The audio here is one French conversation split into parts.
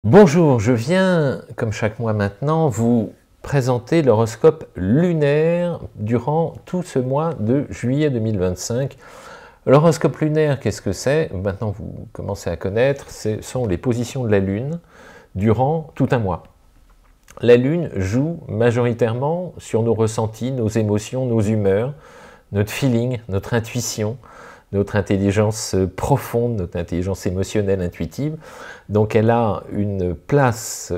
Bonjour, je viens, comme chaque mois maintenant, vous présenter l'horoscope lunaire durant tout ce mois de juillet 2025. L'horoscope lunaire, qu'est-ce que c'est? Maintenant, vous commencez à connaître, ce sont les positions de la Lune durant tout un mois. La Lune joue majoritairement sur nos ressentis, nos émotions, nos humeurs, notre feeling, notre intuition, notre intelligence profonde, notre intelligence émotionnelle, intuitive. Donc elle a une place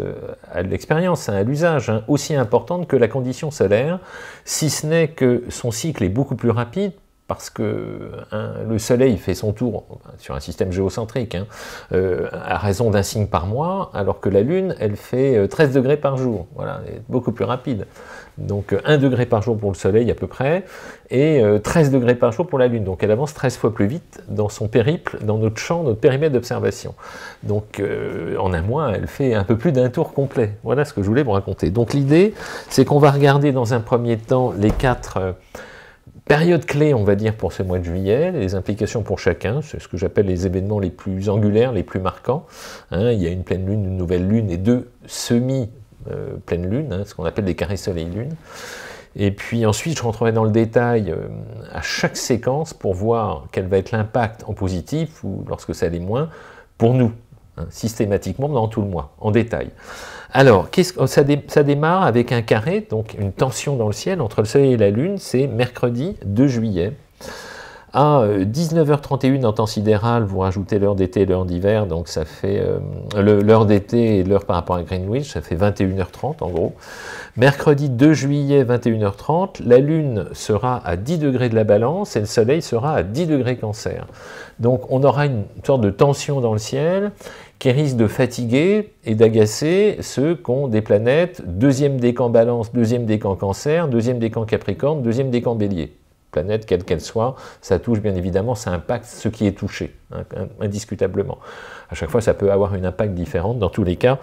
à l'expérience, à l'usage, aussi importante que la condition solaire, si ce n'est que son cycle est beaucoup plus rapide, parce que le Soleil fait son tour sur un système géocentrique à raison d'un signe par mois, alors que la Lune, elle fait 13 degrés par jour, voilà, elle est beaucoup plus rapide. Donc 1 degré par jour pour le Soleil à peu près, et 13 degrés par jour pour la Lune. Donc elle avance 13 fois plus vite dans son périple, dans notre champ, notre périmètre d'observation. Donc en un mois, elle fait un peu plus d'un tour complet. Voilà ce que je voulais vous raconter. Donc l'idée, c'est qu'on va regarder dans un premier temps les 4... période clé, on va dire, pour ce mois de juillet, les implications pour chacun, c'est ce que j'appelle les événements les plus angulaires, les plus marquants. Il y a une pleine lune, une nouvelle lune et 2 semi-pleines lunes, ce qu'on appelle des carrés soleil-lune. Et puis ensuite, je rentrerai dans le détail à chaque séquence pour voir quel va être l'impact en positif, ou lorsque ça l'est moins, pour nous, systématiquement dans tout le mois, en détail. Alors, ça démarre avec un carré, donc une tension dans le ciel entre le Soleil et la Lune, c'est mercredi 2 juillet. À 19h31 en temps sidéral, vous rajoutez l'heure d'été et l'heure d'hiver, donc ça fait l'heure d'été et l'heure par rapport à Greenwich, ça fait 21h30 en gros. Mercredi 2 juillet, 21h30, la Lune sera à 10 degrés de la Balance et le Soleil sera à 10 degrés Cancer. Donc on aura une sorte de tension dans le ciel qui risque de fatiguer et d'agacer ceux qui ont des planètes deuxième décan Balance, deuxième décan Cancer, deuxième décan Capricorne, deuxième décan Bélier. Planète, quelle qu'elle soit, ça touche bien évidemment, ça impacte ce qui est touché, indiscutablement. À chaque fois, ça peut avoir un impact différent. Dans tous les cas,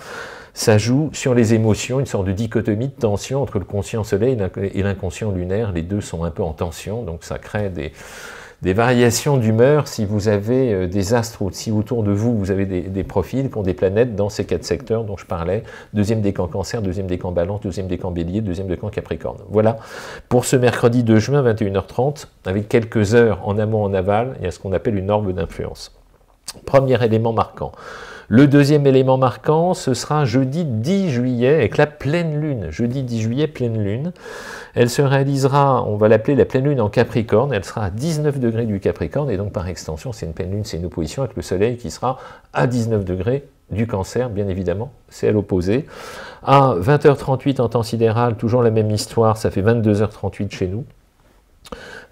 ça joue sur les émotions, une sorte de dichotomie de tension entre le conscient soleil et l'inconscient lunaire. Les deux sont un peu en tension, donc ça crée des variations d'humeur si vous avez des astres, ou si autour de vous, vous avez des profils qui ont des planètes dans ces 4 secteurs dont je parlais, deuxième décan Cancer, deuxième décan Balance, deuxième décan Bélier, deuxième décan Capricorne. Voilà, pour ce mercredi 2 juin, 21h30, avec quelques heures en amont, en aval, il y a ce qu'on appelle une orbe d'influence. Premier élément marquant. Le deuxième élément marquant, ce sera jeudi 10 juillet, avec la pleine lune. Jeudi 10 juillet, pleine lune. Elle se réalisera, on va l'appeler la pleine lune en Capricorne, elle sera à 19 degrés du Capricorne, et donc par extension, c'est une pleine lune, c'est une opposition avec le Soleil qui sera à 19 degrés du Cancer, bien évidemment, c'est à l'opposé. À 20h38 en temps sidéral, toujours la même histoire, ça fait 22h38 chez nous.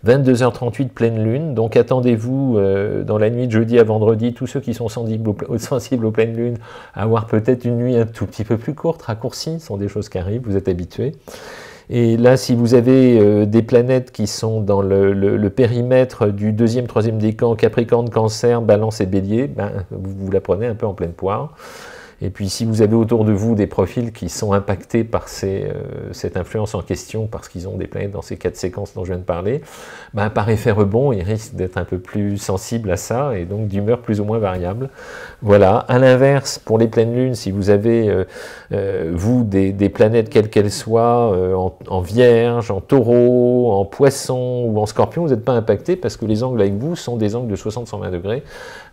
22h38, pleine lune, donc attendez-vous dans la nuit de jeudi à vendredi, tous ceux qui sont sensibles aux pleines lunes, à avoir peut-être une nuit un tout petit peu plus courte, raccourcie, ce sont des choses qui arrivent, vous êtes habitués. Et là, si vous avez des planètes qui sont dans le périmètre du deuxième, troisième décan, Capricorne, Cancer, Balance et Bélier, ben, vous la prenez un peu en pleine poire. Et puis si vous avez autour de vous des profils qui sont impactés par cette influence en question, parce qu'ils ont des planètes dans ces 4 séquences dont je viens de parler, ben, par effet rebond, ils risquent d'être un peu plus sensibles à ça, et donc d'humeur plus ou moins variable. Voilà. À l'inverse, pour les pleines lunes, si vous avez, vous, des planètes quelles qu'elles soient, en Vierge, en Taureau, en Poisson ou en Scorpion, vous n'êtes pas impacté, parce que les angles avec vous sont des angles de 60-120 degrés.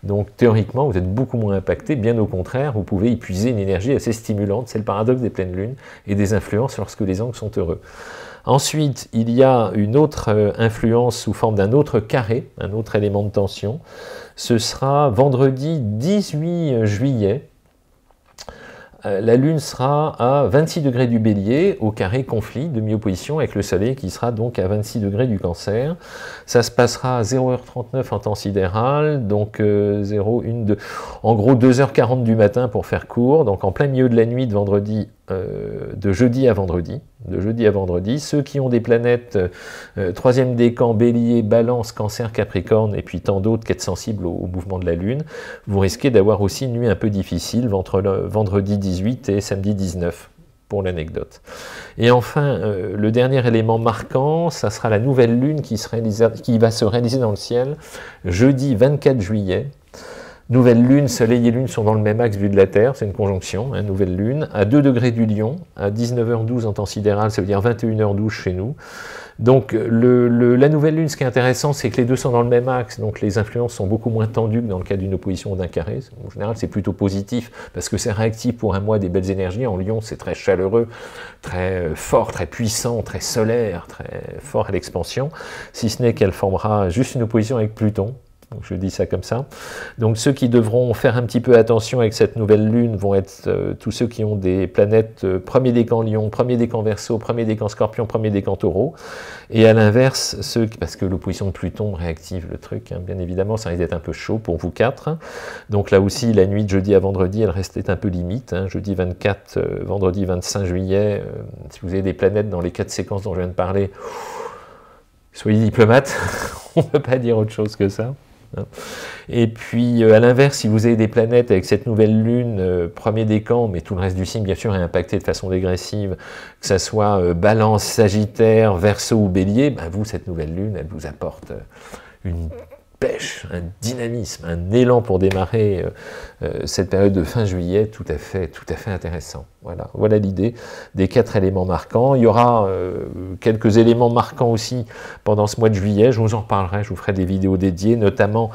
Donc théoriquement, vous êtes beaucoup moins impacté, bien au contraire, vous pouvez épuiser une énergie assez stimulante, c'est le paradoxe des pleines lunes et des influences lorsque les angles sont heureux. Ensuite, il y a une autre influence sous forme d'un autre carré, un autre élément de tension, ce sera vendredi 18 juillet, la Lune sera à 26 degrés du Bélier, au carré conflit, demi-opposition, avec le Soleil qui sera donc à 26 degrés du Cancer. Ça se passera à 0h39 en temps sidéral, donc 0, 1, 2, en gros 2h40 du matin pour faire court, donc en plein milieu de la nuit de vendredi, de jeudi à vendredi. Ceux qui ont des planètes troisième décan, Bélier, Balance, Cancer, Capricorne, et puis tant d'autres qui êtes sensibles au mouvement de la Lune, vous risquez d'avoir aussi une nuit un peu difficile entre le vendredi 18 et samedi 19, pour l'anecdote. Et enfin, le dernier élément marquant, ça sera la nouvelle Lune qui va se réaliser dans le ciel jeudi 24 juillet, Nouvelle lune, soleil et lune sont dans le même axe vu de la Terre, c'est une conjonction, hein, nouvelle lune, à 2 degrés du Lion, à 19h12 en temps sidéral, ça veut dire 21h12 chez nous. Donc la nouvelle lune, ce qui est intéressant, c'est que les deux sont dans le même axe, donc les influences sont beaucoup moins tendues que dans le cas d'une opposition ou d'un carré. En général, c'est plutôt positif, parce que c'est réactif pour un mois des belles énergies. En Lion, c'est très chaleureux, très fort, très puissant, très solaire, très fort à l'expansion, si ce n'est qu'elle formera juste une opposition avec Pluton. Donc je dis ça comme ça. Donc ceux qui devront faire un petit peu attention avec cette nouvelle lune vont être tous ceux qui ont des planètes premier décan Lion, premier décan Verseau, premier décan Scorpion, premier décan Taureau. Et à l'inverse, parce que l'opposition de Pluton réactive le truc, hein, bien évidemment, ça risque d'être un peu chaud pour vous quatre. Donc là aussi, la nuit de jeudi à vendredi, elle restait un peu limite. Hein, jeudi 24, vendredi 25 juillet, si vous avez des planètes dans les 4 séquences dont je viens de parler, soyez diplomate, on ne peut pas dire autre chose que ça. Et puis, à l'inverse, si vous avez des planètes avec cette nouvelle lune, premier décan, mais tout le reste du signe, bien sûr, est impacté de façon dégressive, que ça soit Balance, Sagittaire, Verseau ou Bélier, ben vous, cette nouvelle lune, elle vous apporte une pêche, un dynamisme, un élan pour démarrer cette période de fin juillet tout à fait intéressant. Voilà l'idée des 4 éléments marquants. Il y aura quelques éléments marquants aussi pendant ce mois de juillet, je vous en reparlerai, je vous ferai des vidéos dédiées, notamment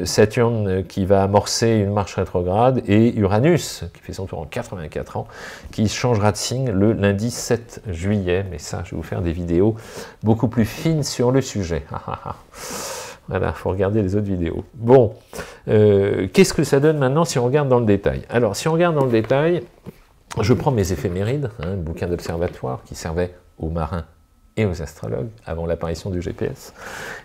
Saturne qui va amorcer une marche rétrograde, et Uranus, qui fait son tour en 84 ans, qui changera de signe le lundi 7 juillet, mais ça, je vais vous faire des vidéos beaucoup plus fines sur le sujet. Voilà, il faut regarder les autres vidéos. Bon, qu'est-ce que ça donne maintenant si on regarde dans le détail? Alors, si on regarde dans le détail, je prends mes éphémérides, un bouquin d'observatoire qui servait aux marins et aux astrologues avant l'apparition du GPS.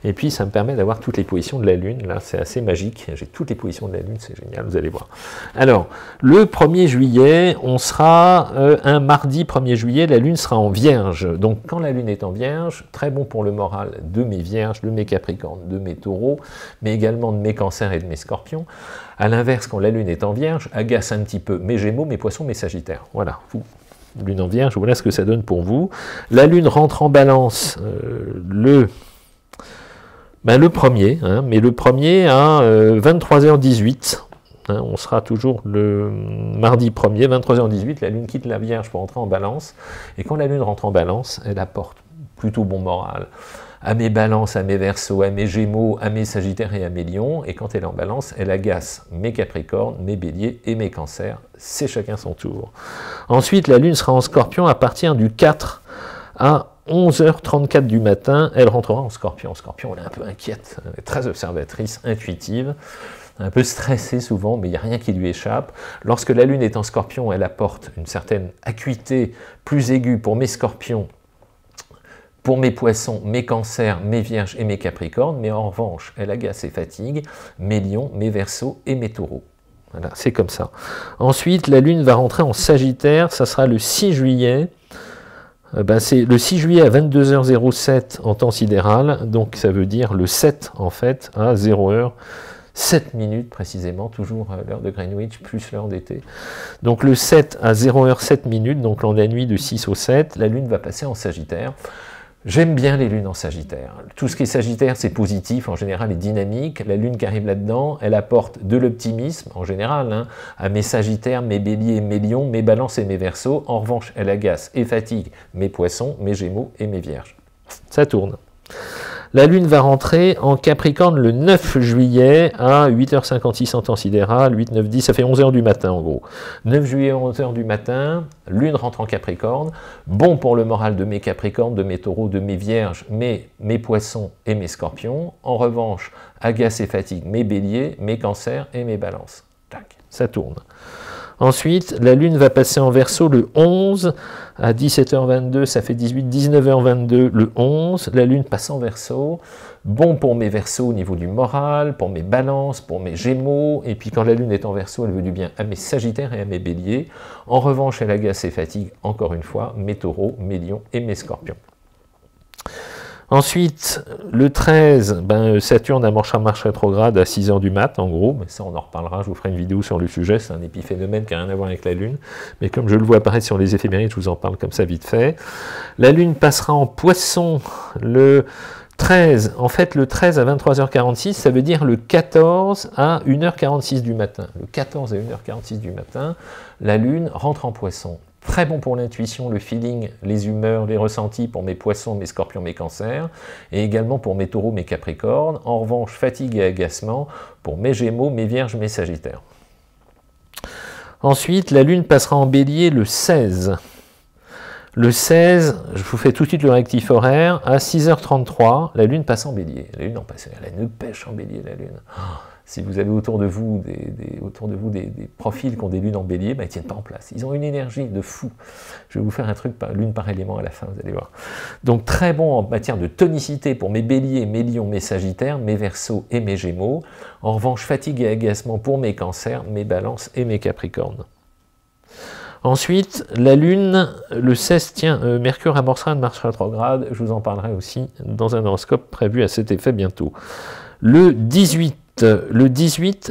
Et puis, ça me permet d'avoir toutes les positions de la Lune. Là, c'est assez magique. J'ai toutes les positions de la Lune, c'est génial, vous allez voir. Alors, le 1er juillet, on sera un mardi 1er juillet, la Lune sera en Vierge. Donc, quand la Lune est en Vierge, très bon pour le moral de mes Vierges, de mes Capricornes, de mes Taureaux, mais également de mes Cancers et de mes Scorpions. À l'inverse, quand la Lune est en Vierge, agace un petit peu mes Gémeaux, mes Poissons, mes Sagittaires. Voilà, Lune en Vierge, voilà ce que ça donne pour vous. La Lune rentre en Balance le 1er, hein, mais le 1er à 23h18. Hein, on sera toujours le mardi 1er, 23h18, la Lune quitte la Vierge pour entrer en Balance. Et quand la Lune rentre en Balance, elle apporte plutôt bon moral à mes Balances, à mes Verseaux, à mes Gémeaux, à mes Sagittaires et à mes Lions, et quand elle est en Balance, elle agace mes Capricornes, mes Béliers et mes Cancers, c'est chacun son tour. Ensuite, la Lune sera en Scorpion à partir du 4 à 11h34 du matin, elle rentrera en Scorpion. En Scorpion, elle est un peu inquiète, elle est très observatrice, intuitive, un peu stressée souvent, mais il n'y a rien qui lui échappe. Lorsque la Lune est en Scorpion, elle apporte une certaine acuité plus aiguë pour mes Scorpions, pour mes Poissons, mes Cancers, mes Vierges et mes Capricornes, mais en revanche, elle agace et fatigue mes Lions, mes Verseaux et mes Taureaux. Voilà, c'est comme ça. Ensuite, la Lune va rentrer en Sagittaire, ça sera le 6 juillet. C'est le 6 juillet à 22h07 en temps sidéral, donc ça veut dire le 7 en fait, à 0h07 précisément, toujours l'heure de Greenwich plus l'heure d'été. Donc le 7 à 0h07, donc la nuit de 6 au 7, la Lune va passer en Sagittaire. J'aime bien les lunes en Sagittaire. Tout ce qui est Sagittaire, c'est positif, en général, et dynamique. La lune qui arrive là-dedans, elle apporte de l'optimisme, en général, hein, à mes Sagittaires, mes Béliers, mes Lions, mes Balances et mes Verseaux. En revanche, elle agace et fatigue mes Poissons, mes Gémeaux et mes Vierges. Ça tourne. La Lune va rentrer en Capricorne le 9 juillet à 8h56 en temps sidéral, 8, 9, 10, ça fait 11h du matin en gros. 9 juillet, 11h du matin, Lune rentre en Capricorne, bon pour le moral de mes Capricornes, de mes Taureaux, de mes Vierges, mes Poissons et mes Scorpions. En revanche, agace et fatigue mes Béliers, mes Cancers et mes Balances. Tac, ça tourne. Ensuite, la Lune va passer en Verseau le 11 à 17h22, ça fait 18, 19h22 le 11. La Lune passe en Verseau, bon pour mes Verseaux au niveau du moral, pour mes Balances, pour mes Gémeaux. Et puis quand la Lune est en Verseau, elle veut du bien à mes Sagittaires et à mes Béliers. En revanche, elle agace et fatigue, encore une fois, mes Taureaux, mes Lions et mes Scorpions. Ensuite, le 13, Saturne amorcera marche rétrograde à 6h du mat, en gros, mais ça on en reparlera, je vous ferai une vidéo sur le sujet, c'est un épiphénomène qui n'a rien à voir avec la Lune, mais comme je le vois apparaître sur les éphémérides, je vous en parle comme ça vite fait. La Lune passera en Poisson le 13, en fait, le 13 à 23h46, ça veut dire le 14 à 1h46 du matin. Le 14 à 1h46 du matin, la Lune rentre en Poisson. Très bon pour l'intuition, le feeling, les humeurs, les ressentis pour mes Poissons, mes Scorpions, mes Cancers, et également pour mes Taureaux, mes Capricornes. En revanche, fatigue et agacement pour mes Gémeaux, mes Vierges, mes Sagittaires. Ensuite, la Lune passera en Bélier le 16. Le 16, je vous fais tout de suite le rectif horaire, à 6h33, la Lune passe en Bélier. La Lune en passe, elle ne pêche en Bélier, la Lune. Oh, si vous avez autour de vous des profils qui ont des lunes en Bélier, ben, ils ne tiennent pas en place. Ils ont une énergie de fou. Je vais vous faire un truc, lune par élément à la fin, vous allez voir. Donc très bon en matière de tonicité pour mes Béliers, mes Lions, mes Sagittaires, mes Verseaux et mes Gémeaux. En revanche, fatigue et agacement pour mes Cancers, mes Balances et mes Capricornes. Ensuite, la Lune, le 16, tiens, Mercure amorcera une marche rétrograde, je vous en parlerai aussi dans un horoscope prévu à cet effet bientôt. Le 18,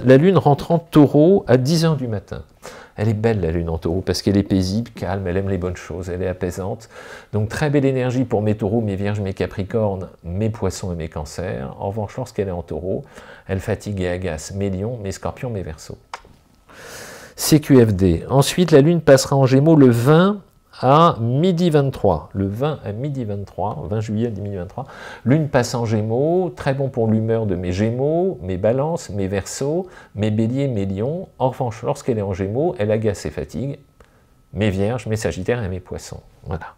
la Lune rentre en Taureau à 10h du matin. Elle est belle la Lune en Taureau parce qu'elle est paisible, calme, elle aime les bonnes choses, elle est apaisante. Donc très belle énergie pour mes Taureaux, mes Vierges, mes Capricornes, mes Poissons et mes Cancers. En revanche, lorsqu'elle est en Taureau, elle fatigue et agace mes Lions, mes Scorpions, mes Verseaux. CQFD. Ensuite, la Lune passera en Gémeaux le 20 à midi 23. Le 20 à midi 23, 20 juillet à midi 23. Lune passe en Gémeaux, très bon pour l'humeur de mes Gémeaux, mes Balances, mes Verseaux, mes Béliers, mes Lions. En revanche, lorsqu'elle est en Gémeaux, elle agace et fatigue mes Vierges, mes Sagittaires et mes Poissons. Voilà.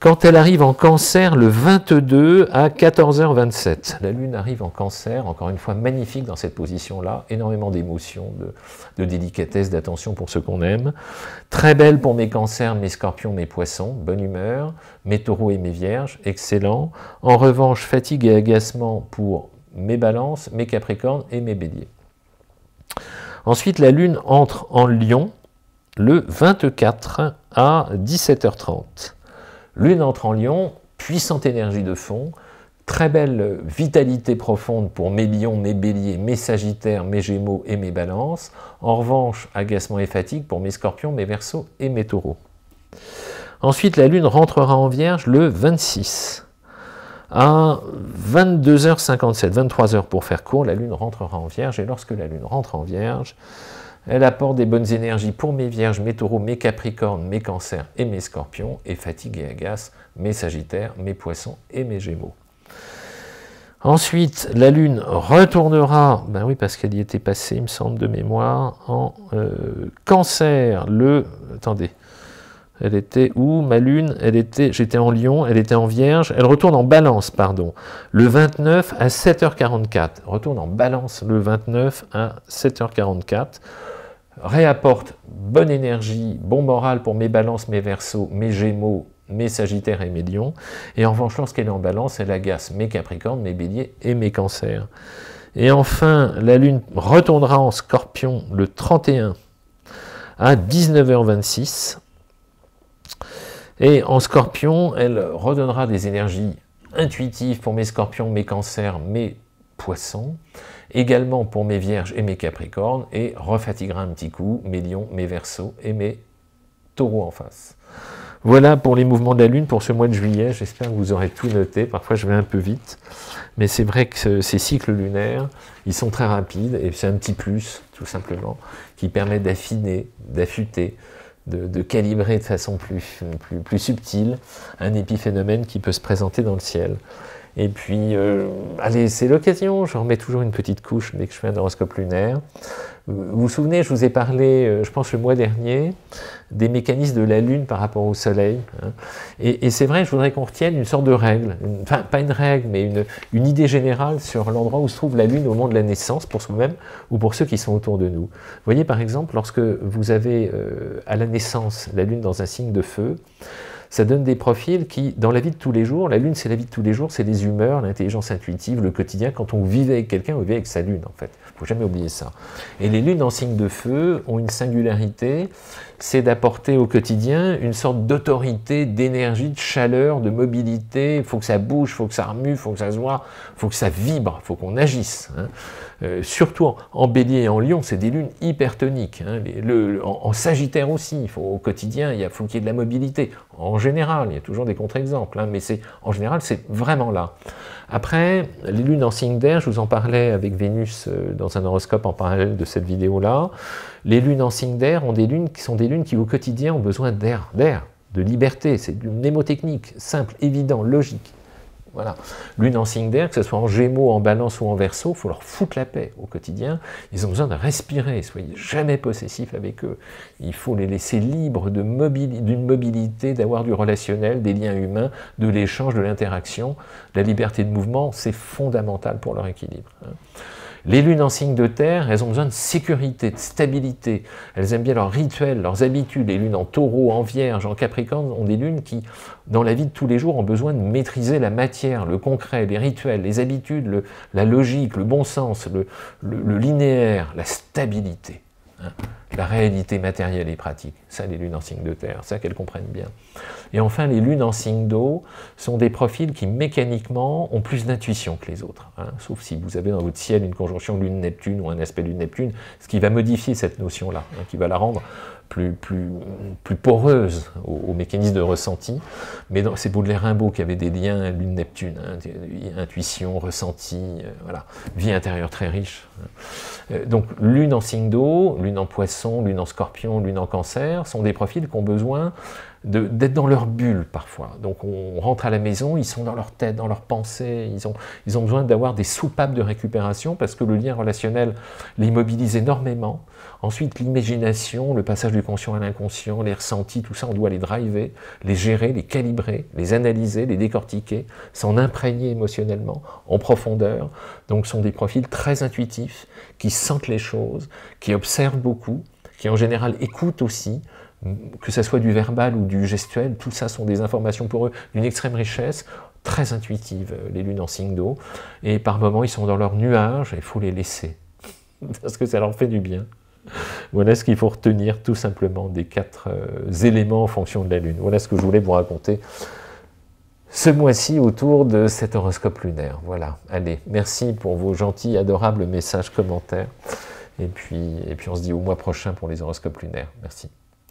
Quand elle arrive en Cancer le 22 à 14h27, la Lune arrive en Cancer, encore une fois magnifique dans cette position-là, énormément d'émotions, de délicatesse, d'attention pour ceux qu'on aime. Très belle pour mes Cancers, mes Scorpions, mes Poissons, bonne humeur, mes Taureaux et mes Vierges, excellent. En revanche, fatigue et agacement pour mes Balances, mes Capricornes et mes Béliers. Ensuite, la Lune entre en Lion le 24 à 17h30. Lune entre en Lion, puissante énergie de fond, très belle vitalité profonde pour mes Lions, mes Béliers, mes Sagittaires, mes Gémeaux et mes Balances. En revanche, agacement et fatigue pour mes Scorpions, mes Verseaux et mes Taureaux. Ensuite, la Lune rentrera en Vierge le 26 à 22h57, 23h pour faire court, la Lune rentrera en Vierge, et lorsque la Lune rentre en Vierge, elle apporte des bonnes énergies pour mes Vierges, mes Taureaux, mes Capricornes, mes Cancers et mes Scorpions, et fatigue et agace mes Sagittaires, mes Poissons et mes Gémeaux. Ensuite, la Lune retournera, ben oui, parce qu'elle y était passée, il me semble, de mémoire, en Cancer, attendez, elle était où, ma Lune? J'étais en Lion, elle était en Vierge, elle retourne en Balance, pardon, le 29 à 7h44, retourne en Balance le 29 à 7h44, réapporte bonne énergie, bon moral pour mes Balances, mes Verseaux, mes Gémeaux, mes Sagittaires et mes Lions, et en revanche, lorsqu'elle est en Balance, elle agace mes Capricornes, mes Béliers et mes Cancers. Et enfin, la Lune retournera en Scorpion le 31 à 19h26, et en Scorpion, elle redonnera des énergies intuitives pour mes Scorpions, mes Cancers, mes Poissons, également pour mes Vierges et mes Capricornes, et refatiguera un petit coup mes Lions, mes Verseaux et mes Taureaux en face. Voilà pour les mouvements de la Lune pour ce mois de juillet. J'espère que vous aurez tout noté. Parfois, je vais un peu vite, mais c'est vrai que ces cycles lunaires, ils sont très rapides, et c'est un petit plus, tout simplement, qui permet d'affiner, d'affûter, de calibrer de façon plus subtile un épiphénomène qui peut se présenter dans le ciel. Et puis, allez, c'est l'occasion, je remets toujours une petite couche dès que je fais un horoscope lunaire. Vous vous souvenez, je vous ai parlé, je pense le mois dernier, des mécanismes de la Lune par rapport au Soleil. Hein. Et c'est vrai, je voudrais qu'on retienne une sorte de règle, enfin pas une règle, mais une idée générale sur l'endroit où se trouve la Lune au moment de la naissance, pour soi-même ou pour ceux qui sont autour de nous. Vous voyez par exemple, lorsque vous avez à la naissance la Lune dans un signe de feu, ça donne des profils qui, dans la vie de tous les jours, la Lune c'est la vie de tous les jours, c'est les humeurs, l'intelligence intuitive, le quotidien. Quand on vivait avec quelqu'un, on vivait avec sa Lune en fait. Il ne faut jamais oublier ça. Et les lunes en signe de feu ont une singularité, c'est d'apporter au quotidien une sorte d'autorité, d'énergie, de chaleur, de mobilité. Il faut que ça bouge, il faut que ça remue, il faut que ça se voit, il faut que ça vibre, il faut qu'on agisse. Hein. Surtout en Bélier et en Lion, c'est des lunes hypertoniques. Hein. En Sagittaire aussi, au quotidien, il faut qu'il y ait de la mobilité. En général, il y a toujours des contre-exemples, hein, mais en général, c'est vraiment là. Après, les lunes en signe d'air, je vous en parlais avec Vénus dans un horoscope en parallèle de cette vidéo-là. Les lunes en signe d'air ont des lunes qui sont des lunes qui, au quotidien, ont besoin d'air, de liberté. C'est une mnémotechnique simple, évident, logique. Voilà. Lune en signe d'air, que ce soit en Gémeaux, en Balance ou en Verseau, il faut leur foutre la paix au quotidien. Ils ont besoin de respirer, soyez jamais possessifs avec eux. Il faut les laisser libres d'une mobilité, d'avoir du relationnel, des liens humains, de l'échange, de l'interaction. La liberté de mouvement, c'est fondamental pour leur équilibre. Les lunes en signe de terre, elles ont besoin de sécurité, de stabilité. Elles aiment bien leurs rituels, leurs habitudes. Les lunes en taureau, en vierge, en capricorne ont des lunes qui, dans la vie de tous les jours, ont besoin de maîtriser la matière, le concret, les rituels, les habitudes, la logique, le bon sens, le linéaire, la stabilité. Hein, la réalité matérielle et pratique. Ça, les lunes en signe de terre, ça qu'elles comprennent bien. Et enfin, les lunes en signe d'eau sont des profils qui, mécaniquement, ont plus d'intuition que les autres. Hein, sauf si vous avez dans votre ciel une conjonction Lune-Neptune ou un aspect Lune-Neptune, ce qui va modifier cette notion-là, hein, qui va la rendre plus poreuse au mécanisme de ressenti. Mais c'est Baudelaire Rimbaud qui avait des liens Lune-Neptune, hein, intuition, ressenti, voilà, vie intérieure très riche. Donc, lune en signe d'eau, lune en poisson, lune en scorpion, lune en cancer, sont des profils qui ont besoin d'être dans leur bulle parfois. Donc on rentre à la maison, ils sont dans leur tête, dans leurs pensées, ils ont besoin d'avoir des soupapes de récupération parce que le lien relationnel les mobilise énormément. Ensuite, l'imagination, le passage du conscient à l'inconscient, les ressentis, tout ça, on doit les driver, les gérer, les calibrer, les analyser, les décortiquer, s'en imprégner émotionnellement, en profondeur. Donc ce sont des profils très intuitifs, qui sentent les choses, qui observent beaucoup, qui en général écoutent aussi, que ce soit du verbal ou du gestuel, tout ça sont des informations pour eux d'une extrême richesse, très intuitives, les lunes en signe d'eau, et par moments ils sont dans leur nuage, et il faut les laisser, parce que ça leur fait du bien. Voilà ce qu'il faut retenir tout simplement des 4 éléments en fonction de la lune. Voilà ce que je voulais vous raconter ce mois-ci autour de cet horoscope lunaire. Voilà, allez, merci pour vos gentils, adorables messages, commentaires, et puis on se dit au mois prochain pour les horoscopes lunaires. Merci.